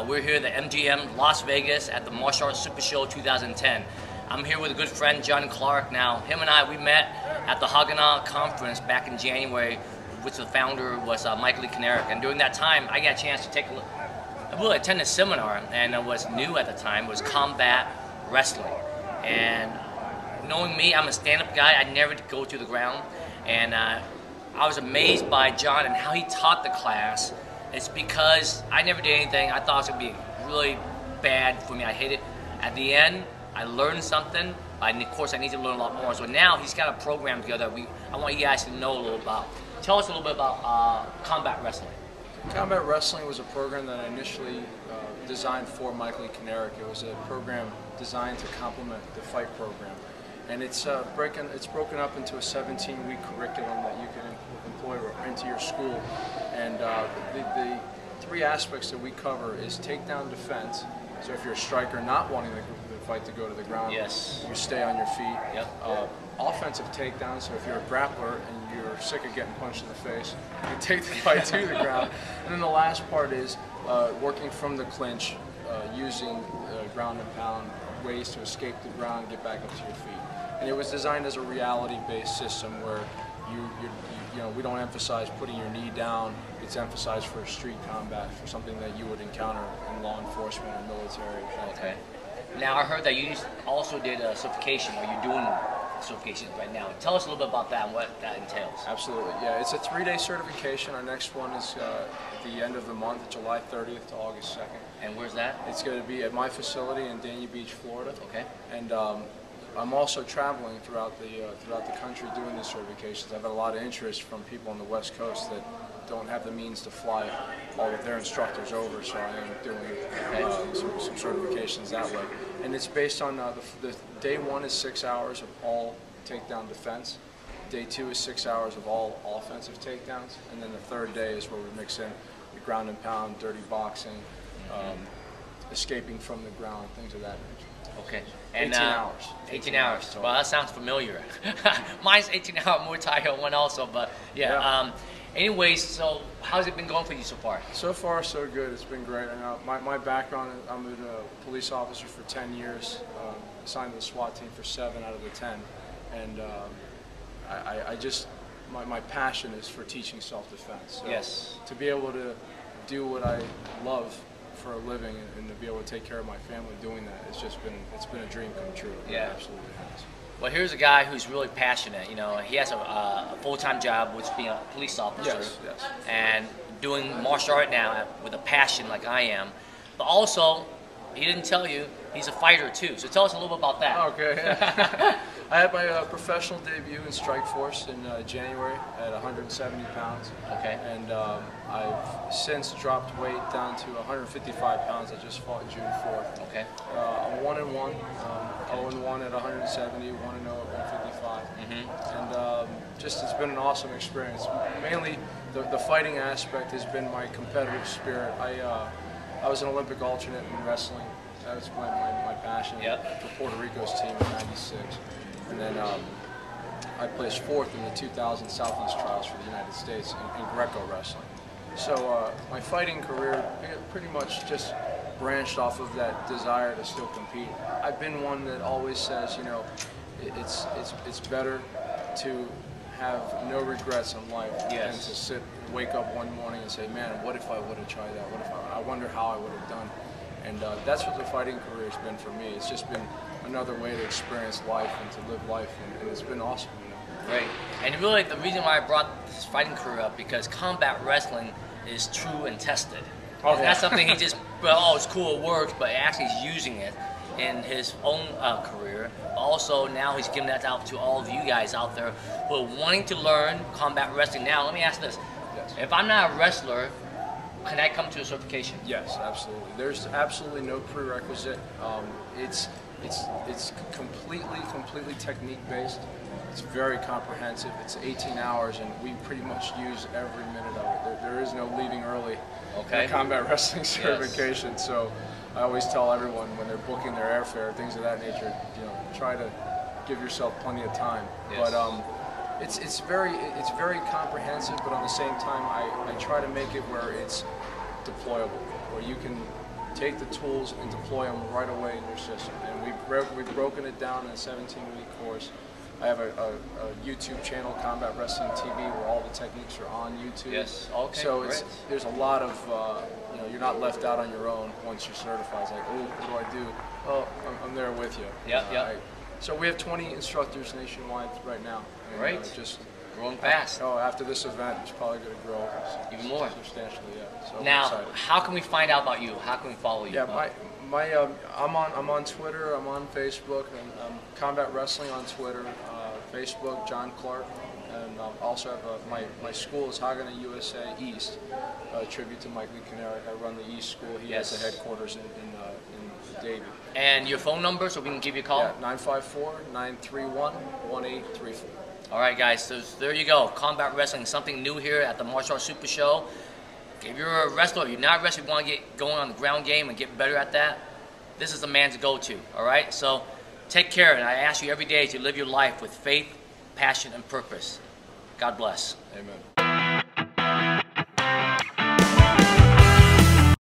We're here at the MGM Las Vegas at the Martial Arts Super Show 2010. I'm here with a good friend, John Clarke. Now, him and I, we met at the HaganaH conference back in January, which the founder was Michael Clarke. And during that time, I got a chance to take a look. I really attended a seminar, and it was new at the time. It was combat wrestling. And knowing me, I'm a stand-up guy. I never go to the ground. And I was amazed by John and how he taught the class. It's because I never did anything. I thought it was going to be really bad for me. I hated it. At the end, I learned something. Of course, I need to learn a lot more. So now he's got a program together. I want you guys to know a little about. Tell us a little bit about combat wrestling. Combat wrestling was a program that I initially designed for Michael Clarke. It was a program designed to complement the fight program. And it's broken up into a 17-week curriculum that you can employ into your school. And the three aspects that we cover is takedown defense. So if you're a striker not wanting the fight to go to the ground, yes, you stay on your feet. Yep. Offensive takedown, so if you're a grappler and you're sick of getting punched in the face, you take the fight to the ground. And then the last part is working from the clinch, using ground and pound ways to escape the ground, get back up to your feet. And it was designed as a reality-based system where we don't emphasize putting your knee down. It's emphasized for street combat, for something that you would encounter in law enforcement or military. Okay. Now I heard that you also did a certification, or you're doing certifications right now. Tell us a little bit about that and what that entails. Absolutely. Yeah, it's a 3-day certification. Our next one is at the end of the month, July 30th to August 2nd. And where's that? It's going to be at my facility in Dania Beach, Florida. Okay. And I'm also traveling throughout the country doing these certifications. I've had a lot of interest from people on the West Coast that don't have the means to fly all of their instructors over, so I am doing some certifications that way. And it's based on the day 1 is 6 hours of all takedown defense. Day 2 is 6 hours of all offensive takedowns, and then the 3rd day is where we mix in the ground and pound, dirty boxing, escaping from the ground, things of that nature. Okay. And 18 hours. 18 hours. Well, that sounds familiar. Mine's 18-hour Muay Thai one also, but yeah. Anyways, so how's it been going for you so far? So far, so good. It's been great. My background, I'm a police officer for 10 years, assigned to the SWAT team for 7 out of the 10. And my passion is for teaching self-defense. So yes. To be able to do what I love for a living and to be able to take care of my family doing that, it's been a dream come true. Yeah. It absolutely has. Well, here's a guy who's really passionate. You know, he has a full-time job, which is being a police officer. Yes, yes. And doing martial art now with a passion like I am. But also, he didn't tell you, he's a fighter too. So tell us a little bit about that. Okay. Yeah. I had my professional debut in Strikeforce in January at 170 pounds. Okay. And I've since dropped weight down to 155 pounds. I just fought June 4th. Okay. I'm 1-1, 0-1 at 170, 1-0 at 155. And just it's been an awesome experience. Mainly the fighting aspect has been my competitive spirit. I was an Olympic alternate in wrestling. That was my passion. Yep. For Puerto Rico's team in '96. And then I placed 4th in the 2000 Southeast Trials for the United States in Greco Wrestling. So my fighting career pretty much just branched off of that desire to still compete. I've been one that always says, you know, it's better to have no regrets in life than to wake up one morning and say, man, what if I would have tried that? What if I wonder how I would have done. And that's what the fighting career has been for me. It's just been another way to experience life and to live life, and it's been awesome. You know? Right. And really, the reason why I brought this fighting career up because combat wrestling is true and tested. Okay. That's something he just, well, oh, it's cool, it works, but actually he's using it in his own career. Also, now he's giving that out to all of you guys out there who are wanting to learn combat wrestling. Now, let me ask this: if I'm not a wrestler, can I come to a certification? Yes, absolutely. There's absolutely no prerequisite. It's completely technique based. It's very comprehensive. It's 18 hours, and we pretty much use every minute of it. There is no leaving early in combat wrestling certification. Yes. So I always tell everyone when they're booking their airfare, things of that nature, you know, try to give yourself plenty of time. Yes. But it's very comprehensive, but at the same time, I try to make it where it's deployable, where you can take the tools and deploy them right away in your system. And we've broken it down in a 17-week course. I have a YouTube channel, Combat Wrestling TV, where all the techniques are on YouTube. Yes, okay, so great. There's a lot of, you're not left out on your own once you're certified. It's like, oh, what do I do? Oh, I'm there with you. Yeah. So we have 20 instructors nationwide right now. And, Great. Just growing fast. After this event, it's probably going to grow even more substantially. Yeah. So now, how can we find out about you? How can we follow you? Yeah, I'm on Twitter. I'm on Facebook. I'm Combat Wrestling on Twitter, Facebook, John Clarke, and also have my school is HaganaH USA East, a tribute to Mike Lee Canary. I run the East School. He has the headquarters in Davie. And your phone number, so we can give you a call? Yeah, 954-931-1834. All right, guys, so there you go. Combat Wrestling, something new here at the Martial Arts Super Show. If you're a wrestler, if you're not a wrestler, you want to get going on the ground game and get better at that, this is the man to go to, all right? So take care, and I ask you every day to live your life with faith, passion, and purpose. God bless. Amen.